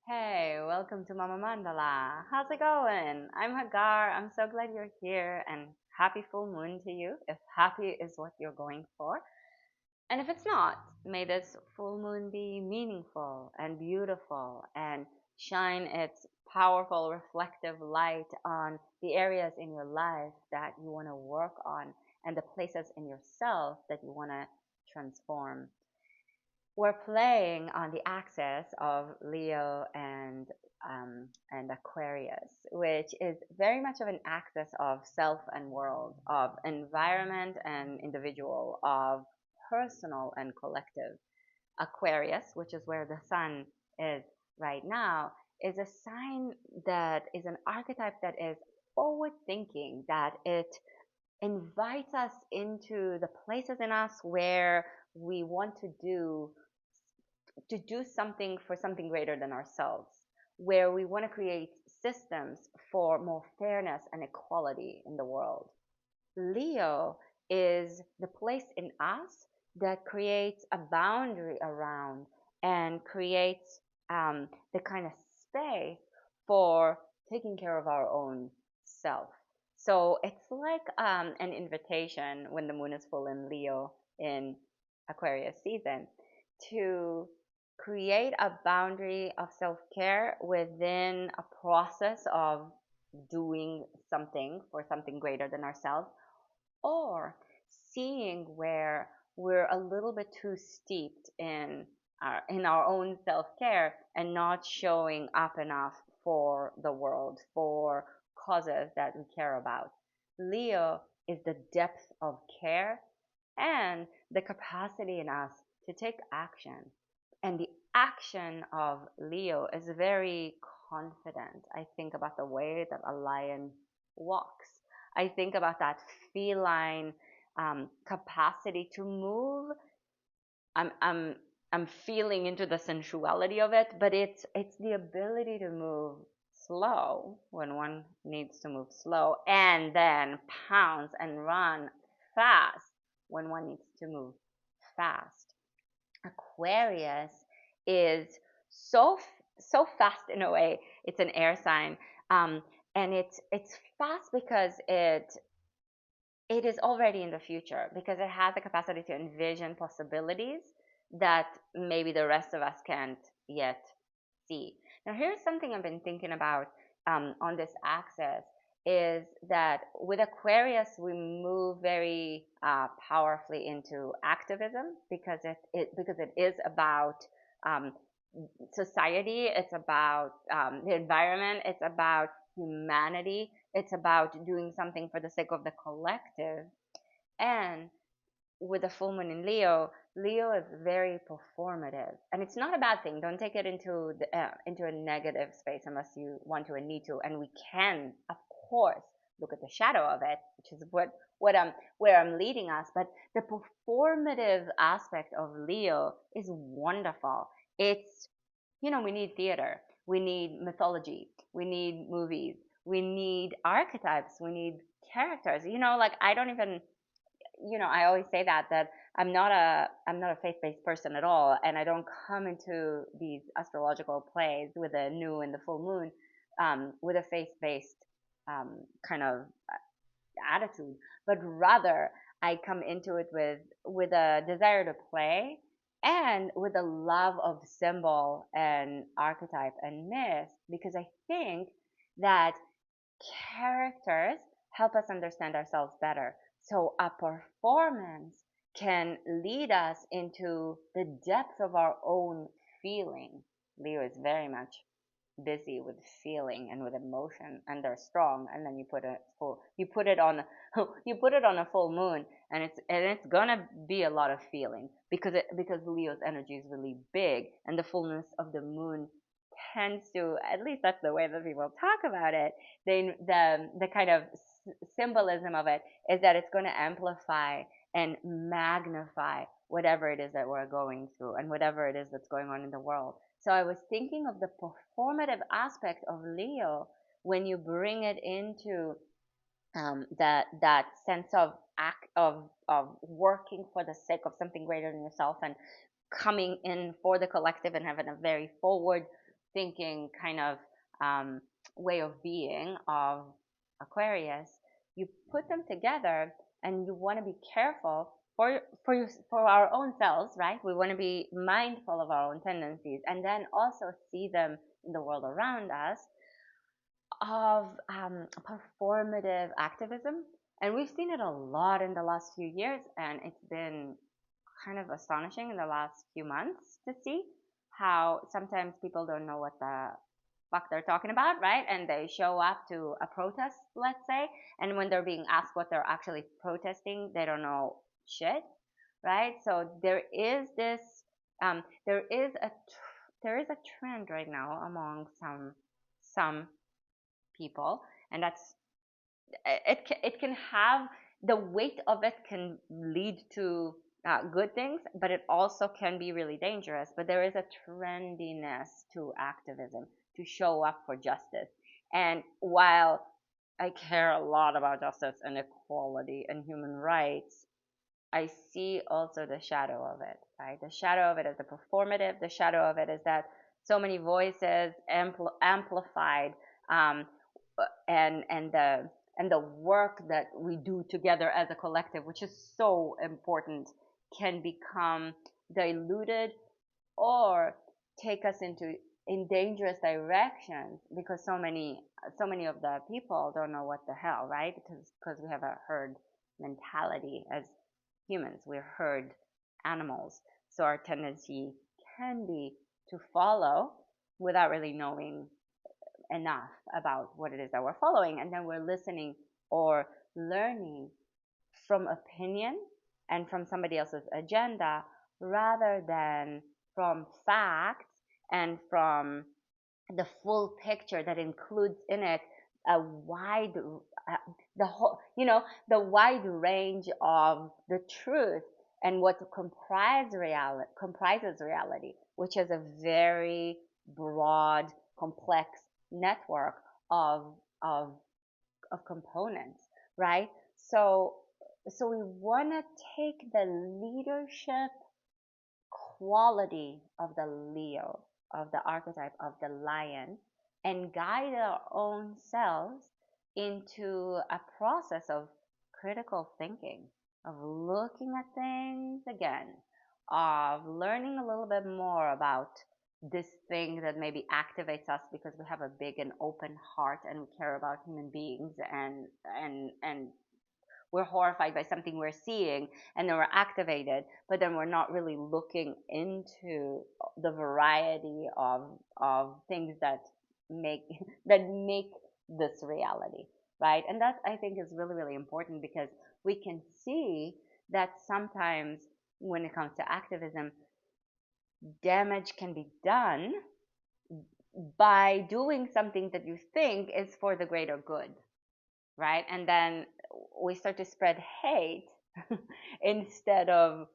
Hey, welcome to Mama Mandala. How's it going? I'm Hagar. I'm so glad you're here and happy full moon to you if happy is what you're going for. And if it's not, may this full moon be meaningful and beautiful and shine its powerful reflective light on the areas in your life that you want to work on and the places in yourself that you want to transform. We're playing on the axis of Leo and Aquarius, which is very much of an axis of self and world, of environment and individual, of personal and collective. Aquarius, which is where the sun is right now, is a sign that is an archetype that is forward thinking, that it invites us into the places in us where we want to do something for something greater than ourselves, where we want to create systems for more fairness and equality in the world. Leo is the place in us that creates a boundary around and creates the kind of space for taking care of our own self. So it's like an invitation when the moon is full in Leo in Aquarius season to create a boundary of self care within a process of doing something for something greater than ourselves, or seeing where we're a little bit too steeped in our own self-care and not showing up enough for the world, for causes that we care about. Leo is the depth of care and the capacity in us to take action. And the action of Leo is very confident. I think about the way that a lion walks. I think about that feline capacity to move. I'm I'm I'm feeling into the sensuality of it, but it's the ability to move slow when one needs to move slow, and then pounce and run fast when one needs to move fast. Aquarius is so fast in a way. It's an air sign, um, and it's fast because it is already in the future, because it has the capacity to envision possibilities that maybe the rest of us can't yet see. Now, here's something I've been thinking about on this axis is that with Aquarius, we move very powerfully into activism because it is about um, society, it's about the environment, it's about humanity, it's about doing something for the sake of the collective. And with the full moon in Leo, Leo is very performative, and it's not a bad thing. Don't take it into a negative space unless you want to and need to. And we can, of course, look at the shadow of it, which is where I'm leading us. But the performative aspect of Leo is wonderful. It's we need theater, we need mythology, we need movies, we need archetypes, we need characters. Like I don't even I always say that I'm not a faith-based person at all, and I don't come into these astrological plays with the new and the full moon with a faith-based kind of attitude, but rather I come into it with a desire to play and with a love of symbol and archetype and myth, because I think that characters help us understand ourselves better. So a performance can lead us into the depth of our own feeling. Leo is very much busy with feeling and with emotion, and they're strong, and then you put it on a full moon, and it's gonna be a lot of feeling because Leo's energy is really big, and the fullness of the moon tends to, at least that's the way that people talk about it, the kind of symbolism of it is that it's going to amplify and magnify whatever it is that we're going through and whatever it is that's going on in the world. So I was thinking of the performative aspect of Leo when you bring it into that sense of act of working for the sake of something greater than yourself and coming in for the collective and having a very forward thinking kind of way of being of Aquarius, you put them together, and you want to be careful for our own selves, right? We want to be mindful of our own tendencies, and then also see them in the world around us of performative activism. And we've seen it a lot in the last few years, and it's been kind of astonishing in the last few months to see how sometimes people don't know what the fuck they're talking about, right? And they show up to a protest, let's say, and when they're being asked what they're actually protesting, they don't know shit, right? So there is this, um, there is a there is a trend right now among some people, and that's it can have the weight of it can lead to good things, but it also can be really dangerous. But there is a trendiness to activism, to show up for justice. And while I care a lot about justice and equality and human rights, I see also the shadow of it, right? The shadow of it is the performative. The shadow of it is that so many voices amplified, um, and the work that we do together as a collective, which is so important, can become diluted or take us in dangerous directions because so many of the people don't know what the hell, right? Because we have a herd mentality as humans. We're herd animals. So our tendency can be to follow without really knowing enough about what it is that we're following. And then we're listening or learning from opinion and from somebody else's agenda rather than from facts and from the full picture that includes in it a wide the whole the wide range of the truth and what comprises reality, which is a very broad, complex network of of of components, right? So we want to take the leadership quality of the Leo, of the archetype of the lion, and guide our own selves into a process of critical thinking, of looking at things again, of learning a little bit more about this thing that maybe activates us because we have a big and open heart and we care about human beings, and we're horrified by something we're seeing, and then we're activated, but then we're not really looking into the variety of things that make that make this reality, right? And that, I think, is really, really important because we can see that sometimes when it comes to activism, damage can be done by doing something that you think is for the greater good, right? And then we start to spread hate instead of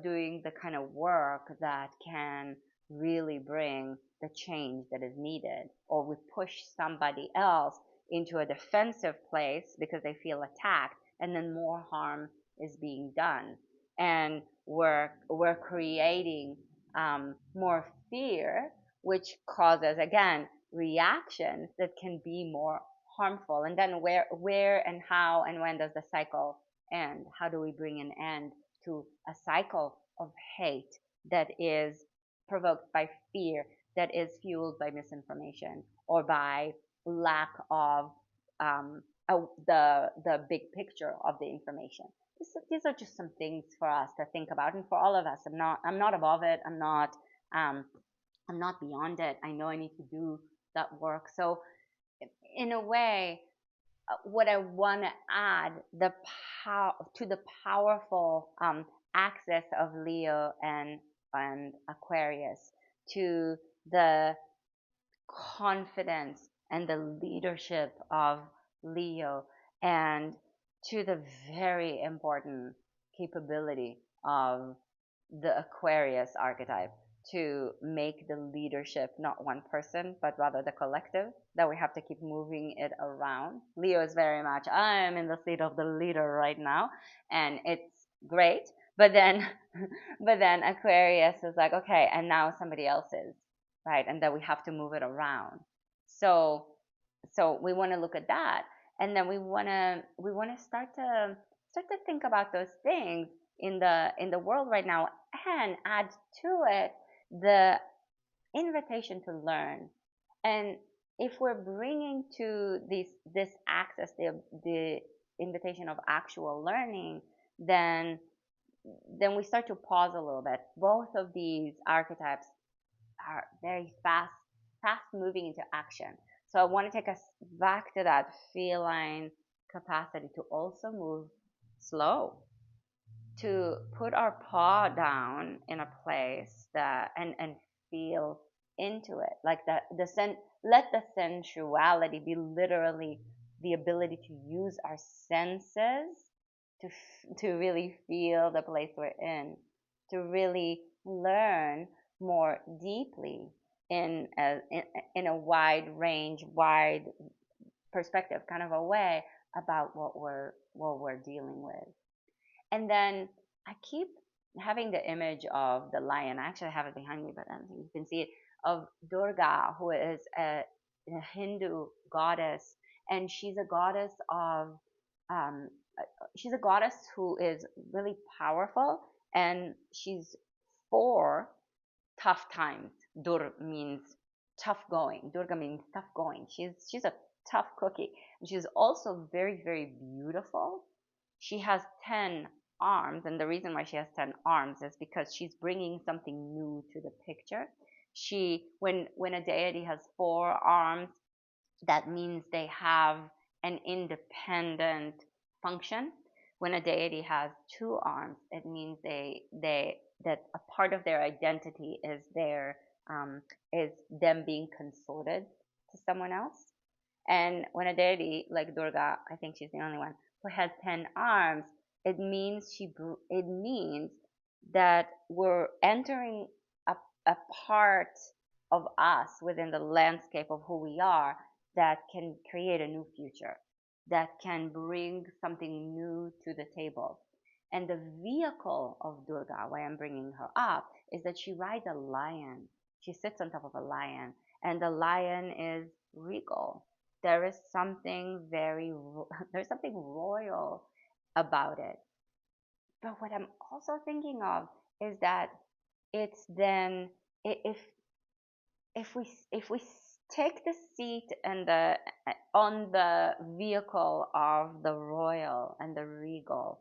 doing the kind of work that can really bring the change that is needed, or we push somebody else into a defensive place because they feel attacked, and then more harm is being done, and we're creating more fear, which causes again reactions that can be more harmful. And then where and how and when does the cycle end? How do we bring an end to a cycle of hate that is provoked by fear, that is fueled by misinformation or by lack of the big picture of the information? These are just some things for us to think about, and for all of us. I'm not above it. Um, I'm not beyond it. I know I need to do that work. So in a way, what I want to add to the powerful axis of Leo and Aquarius, to the confidence and the leadership of Leo, and to the very important capability of the Aquarius archetype to make the leadership not one person, but rather the collective, that we have to keep moving it around. Leo is very much, I'm in the seat of the leader right now, and it's great. But then, but then Aquarius is like, okay, and now somebody else is. right? And that we have to move it around. So so we want to look at that, and then we want to start to think about those things in the world right now, and add to it the invitation to learn. And if we're bringing to this access the invitation of actual learning, then we start to pause a little bit. Both of these archetypes are very fast moving into action. So I want to take us back to that feline capacity to also move slow, to put our paw down in a place that and feel into it, like that let the sensuality be literally the ability to use our senses to really feel the place we're to really learn more deeply in a wide range, wide perspective kind of a way about what we're dealing with. And then I keep having the image of the lion. I actually have it behind me, but I don't think you can see it. Of Durga, who is a Hindu goddess, and um, she's a goddess who is really powerful, and she's for tough times. Means tough going. Durga means tough going. She's a tough cookie. And she's also very, very beautiful. She has 10 arms, and the reason why she has 10 arms is because she's bringing something new to the picture. When a deity has 4 arms, that means they have an independent function. When a deity has 2 arms, it means they that a part of their identity um, is them being consorted to someone else. And when a deity like Durga, I think she's the only one who has 10 arms, it means that we're entering a, a part of us within the landscape of who we are that can create a new future, that can bring something new to the table. And the vehicle of Durga, why I'm bringing her up, is that she rides a lion. She sits on top of a lion, and the lion is regal. There is something there's something royal about it. But what I'm also thinking of is that it's then if if we take the seat and the on the vehicle of the royal and the regal,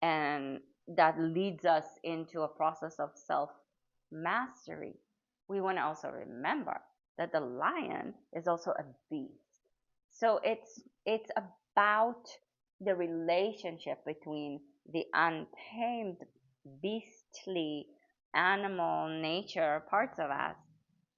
and that leads us into a process of self mastery, we want to also remember that the lion is also a beast. So it's about the relationship between the untamed beastly animal nature parts of us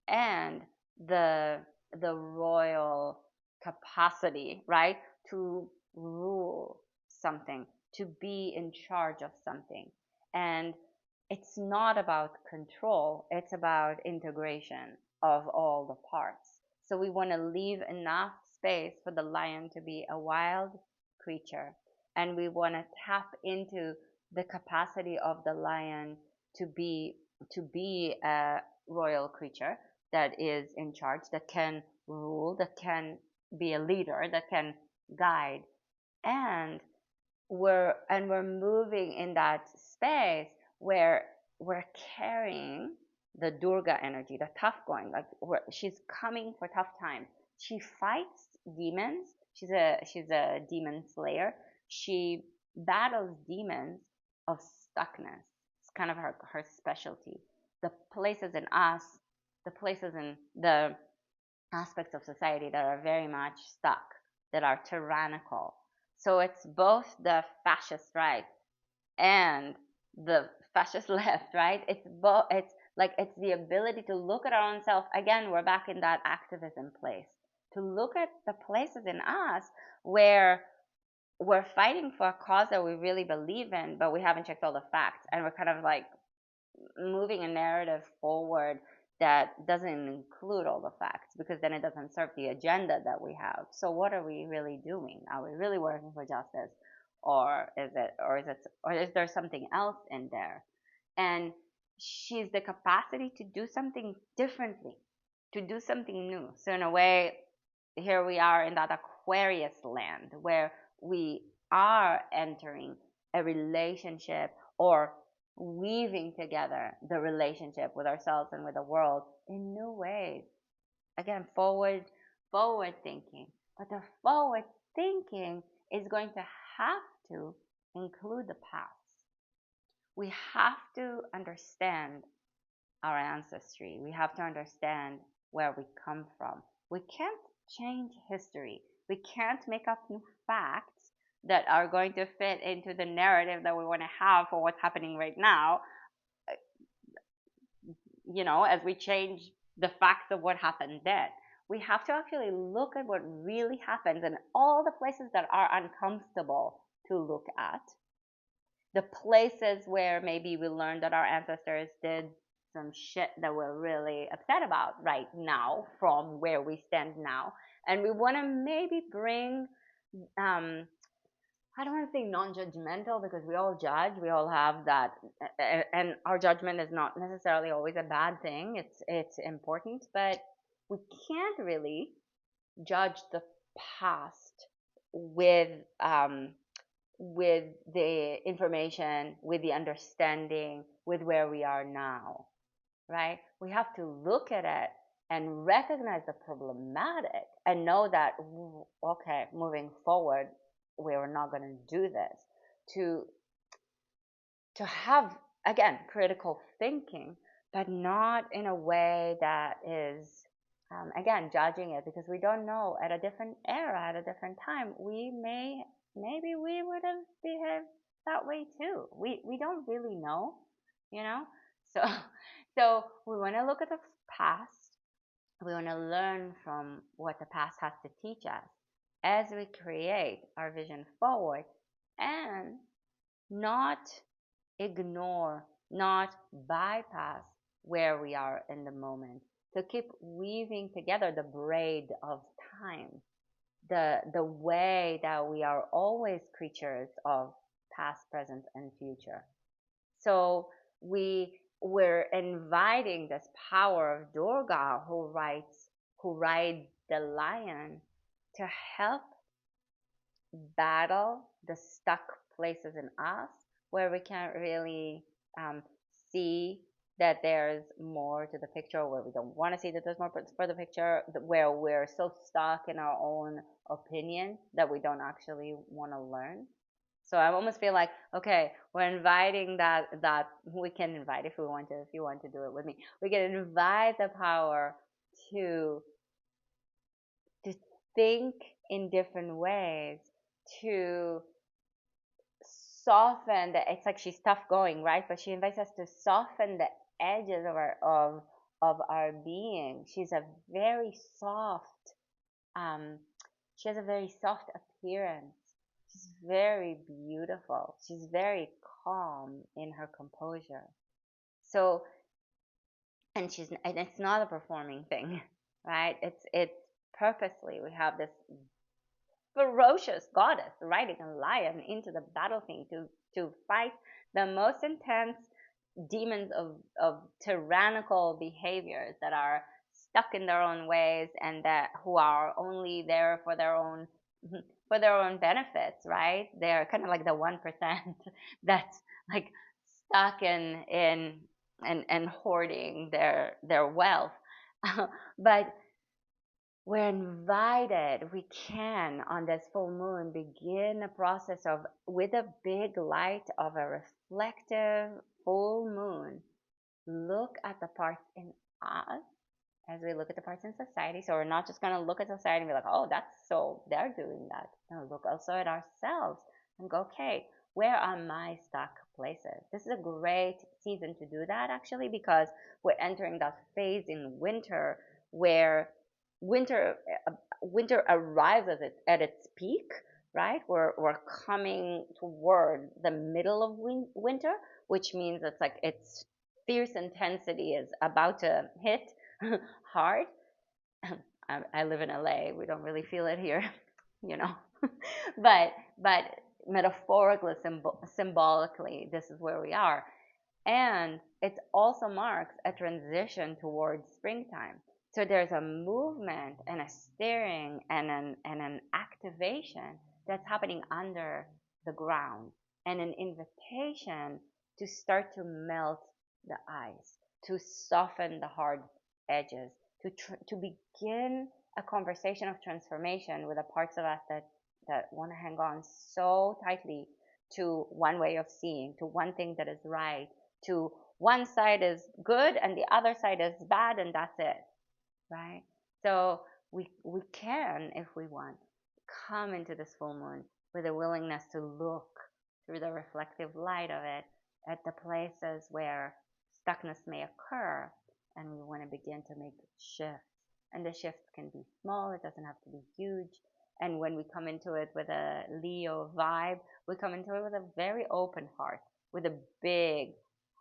and the royal capacity, right, to rule something, to be in charge of something. And it's not about control, it's about integration of all the parts. So we want to leave enough space for the lion to be a wild creature, and we want to tap into the capacity of the lion to be a royal creature that is in charge, that can rule, that can be a leader, that can guide. And we're moving in that space where we're carrying the Durga energy, the tough going. Like she's coming for tough times. She fights demons. She's a demon slayer. She battles demons of stuckness. It's kind of her specialty. The places in us, the places in the aspects of society that are very much stuck, that are tyrannical. So it's both the fascist right and the fascist left, right? It's like it's the ability to look at our own self. Again, we're back in that activism place. To look at the places in us where we're fighting for a cause that we really believe in, but we haven't checked all the facts, and we're kind of like moving a narrative forward that doesn't include all the facts, because then it doesn't serve the agenda that we have. So what are we really doing? Are we really working for justice, or is there something else in there? And she's the capacity to do something differently. to do something new. So in a way, here we are in that Aquarius land where we are entering a relationship or weaving together the relationship with ourselves and with the world in new ways. Again, forward thinking. But the forward thinking is going to have to include the past. We have to understand our ancestry. We have to understand where we come from. We can't change history. We can't make up new facts that are going to fit into the narrative that we want to have for what's happening right now, as we change the facts of what happened then. We have to actually look at what really happens and all the places that are uncomfortable to look at. The places where maybe we learned that our ancestors did some shit that we're really upset about right now from where we stand now. And we want to maybe bring, I don't want to say non-judgmental because we all judge, we all have that, and our judgment is not necessarily always a bad thing. It's important, but we can't really judge the past with the information, with the understanding, with where we are now, right? We have to look at it and recognize the problematic and know that, okay, moving forward, we're not going to do this. To have, again, critical thinking, but not in a way that is, again, judging it, because we don't know at a different era, at a different time, maybe we would have behaved that way too. We don't really know, So, so we want to look at the past. We want to learn from what the past has to teach us as we create our vision forward, and not ignore, not bypass where we are in the moment, to keep weaving together the braid of time, the way that we are always creatures of past, present, and future. So we're inviting this power of Durga, who rides the lion, to help battle the stuck places in us where we can't really see that there's more to the picture, where we don't want to see that there's more for the picture, where we're so stuck in our own opinion that we don't actually want to learn. So I almost feel like, okay, we're inviting that we can invite, if you want to do it with me, we can invite the power to think in different ways, to soften it's like she's tough going, right? But she invites us to soften the edges of our being. She's a very soft, she has a very soft appearance. She's very beautiful. She's very calm in her composure. So, and it's not a performing thing, right? It's purposely. We have this ferocious goddess riding a lion into the battlefield to fight the most intense demons of tyrannical behaviors that are stuck in their own ways, and that who are only there for their own benefits, right? They're kind of like the 1% that's like stuck in and hoarding their wealth. But we're invited, we can, on this full moon, begin a process of, with a big light of a reflective full moon, look at the parts in us as we look at the parts in society. So we're not just going to look at society and be like, oh, they're doing that. No, look also at ourselves and go, okay, where are my stuck places? This is a great season to do that, actually, because we're entering that phase in winter where winter arrives at its peak, right? We're coming toward the middle of winter, which means it's like its fierce intensity is about to hit hard. I live in LA. We don't really feel it here, but metaphorically, symbolically, this is where we are. And it also marks a transition towards springtime. So there's a movement and a stirring and an activation that's happening under the ground, and an invitation to start to melt the ice, to soften the hard edges, to begin a conversation of transformation with the parts of us that want to hang on so tightly to one way of seeing, to one thing that is right, to one side is good and the other side is bad, and that's it, right? So we can, if we want, come into this full moon with a willingness to look through the reflective light of it at the places where stuckness may occur, and we want to begin to make shifts. And the shift can be small, it doesn't have to be huge. And when we come into it with a Leo vibe, we come into it with a very open heart, with a big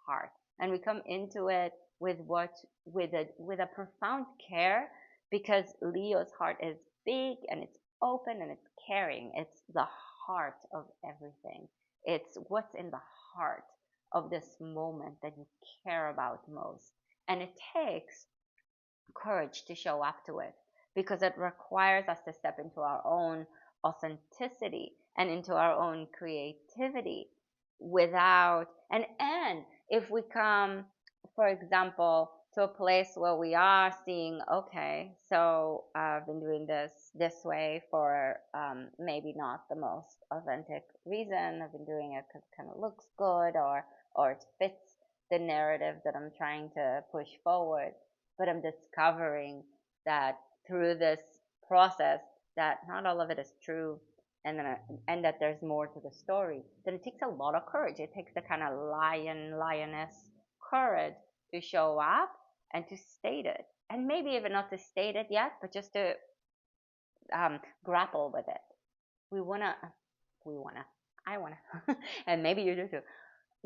heart. And we come into it with a profound care, because Leo's heart is big and it's open and it's caring. It's the heart of everything. It's what's in the heart of this moment that you care about most. And it takes courage to show up to it, because it requires us to step into our own authenticity and into our own creativity without and if we come, for example, to a place where we are seeing, okay, so I've been doing this way for maybe not the most authentic reason. I've been doing it because it kind of looks good, or it fits the narrative that I'm trying to push forward. But I'm discovering that through this process that not all of it is true, and that there's more to the story. Then it takes a lot of courage. It takes the kind of lioness courage to show up and to state it, and maybe even not to state it yet, but just to grapple with it. We wanna, I wanna, and maybe you do too.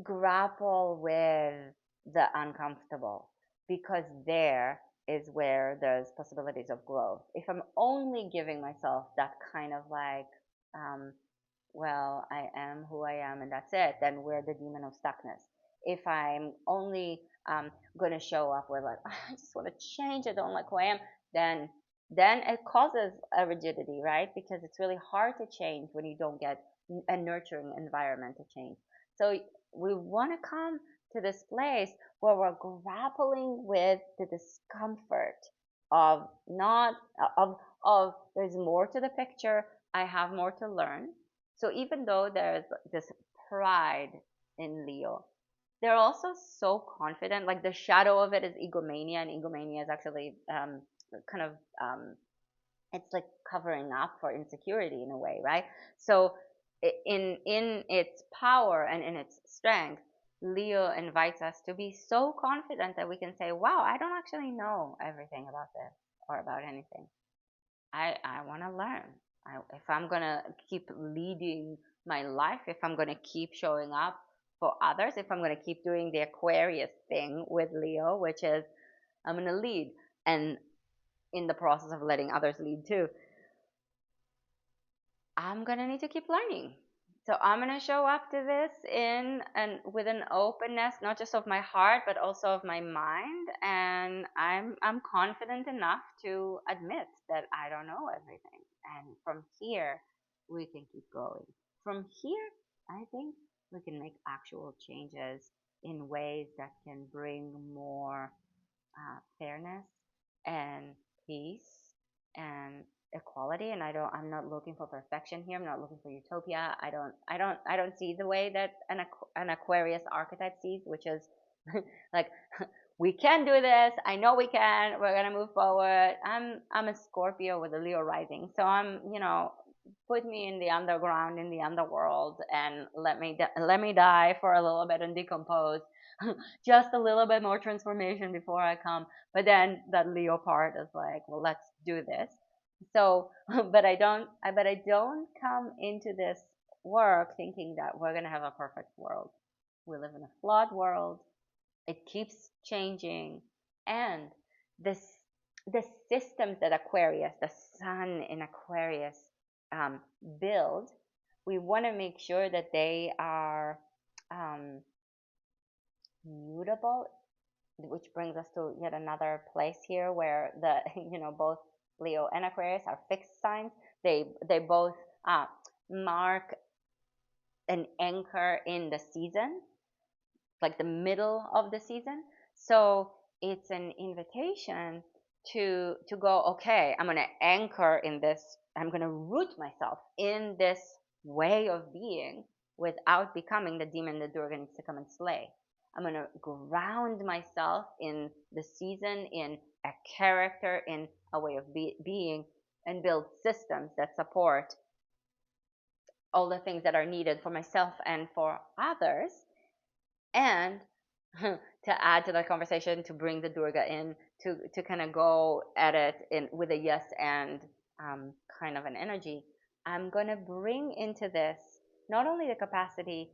Grapple with the uncomfortable, because there is where there's possibilities of growth. If I'm only giving myself that kind of like, well, I am who I am and that's it, then we're the demon of stuckness. If I'm only going to show up with like, I just want to change, I don't like who I am, then it causes a rigidity, right? Because it's really hard to change when you don't get a nurturing environment to change. So we want to come to this place where we're grappling with the discomfort of not of there's more to the picture, I have more to learn. So even though there's this pride in Leo, they're also so confident. Like the shadow of it is egomania, and egomania is actually kind of it's like covering up for insecurity in a way, right? So in its power and in its strength, Leo invites us to be so confident that we can say, wow, I don't actually know everything about this or about anything. I want to learn. If I'm going to keep leading my life, if I'm going to keep showing up for others, if I'm going to keep doing the Aquarius thing with Leo, which is I'm going to lead, and in the process of letting others lead too, I'm going to need to keep learning. So I'm going to show up to this with an openness, not just of my heart, but also of my mind. And I'm confident enough to admit that I don't know everything. And from here, we can keep going. From here, I think we can make actual changes in ways that can bring more fairness and peace and equality. And I'm not looking for perfection here. I'm not looking for utopia. I don't see the way that an Aquarius archetype sees, which is like, we can do this, I know we can, we're gonna move forward. I'm a Scorpio with a Leo rising, so I'm, put me in the underground, in the underworld, and let me die for a little bit and decompose. Just a little bit more transformation before I come. But then that Leo part is like, well, let's do this. So, but I don't come into this work thinking that we're gonna have a perfect world. We live in a flawed world. It keeps changing, and this the systems that Aquarius, the sun in Aquarius, build, we want to make sure that they are mutable, which brings us to yet another place here where the both Leo and Aquarius are fixed signs. They both mark an anchor in the season, like the middle of the season. So it's an invitation to go, okay, I'm going to anchor in this. I'm going to root myself in this way of being without becoming the demon that Durga needs to come and slay. I'm going to ground myself in the season, in a character, in a way of being, and build systems that support all the things that are needed for myself and for others. And to add to the conversation, to bring the Durga in, to kind of go at it with a yes and kind of an energy, I'm going to bring into this not only the capacity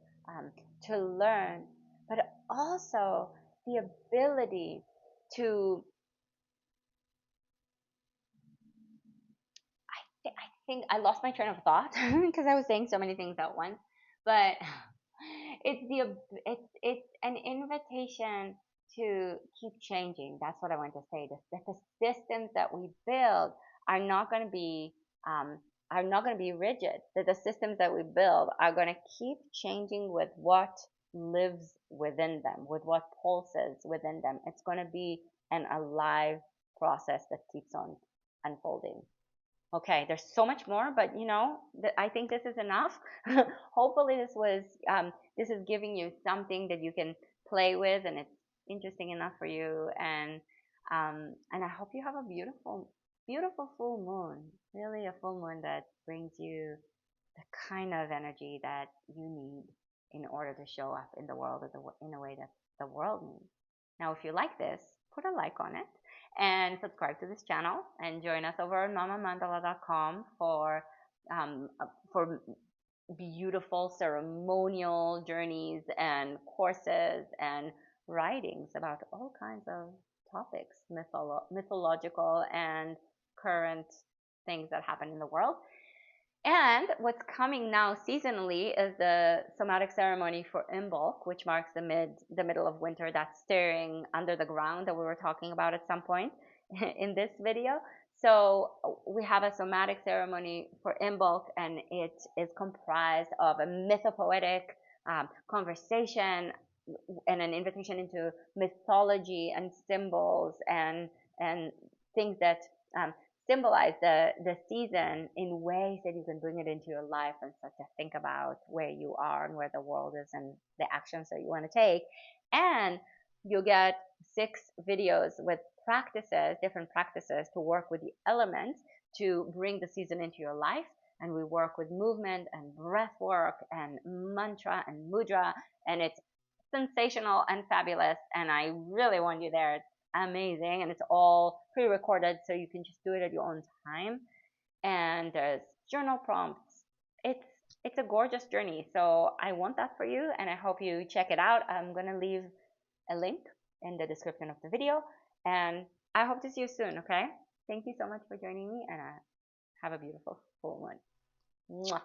to learn, but also the ability to, I think I lost my train of thought because I was saying so many things at once, but it's an invitation to keep changing. That's what I want to say. That the systems that we build are not going to be rigid. That the systems that we build are going to keep changing with what lives within them, with what pulses within them. It's going to be an alive process that keeps on unfolding. Okay, there's so much more, but I think this is enough. Hopefully, this is giving you something that you can play with, and it's interesting enough for you. And I hope you have a beautiful, beautiful full moon. Really, a full moon that brings you the kind of energy that you need in order to show up in the world in a way that the world needs. Now, if you like this, put a like on it and subscribe to this channel and join us over on mamamandala.com for beautiful ceremonial journeys and courses and writings about all kinds of topics, mythological and current things that happen in the world. And what's coming now seasonally is the somatic ceremony for Imbolc, which marks the middle of winter. That's staring under the ground that we were talking about at some point in this video. So we have a somatic ceremony for Imbolc, and it is comprised of a mythopoetic conversation and an invitation into mythology and symbols and things that symbolize the season in ways that you can bring it into your life and start to think about where you are and where the world is and the actions that you want to take. And you'll get 6 videos with different practices to work with the elements to bring the season into your life. And we work with movement and breath work and mantra and mudra, and it's sensational and fabulous. And I really want you there. It's amazing, and it's all pre-recorded, so you can just do it at your own time. And there's journal prompts. It's a gorgeous journey, so I want that for you, and I hope you check it out. I'm gonna leave a link in the description of the video, and I hope to see you soon. Okay, thank you so much for joining me, and have a beautiful full moon. Mwah.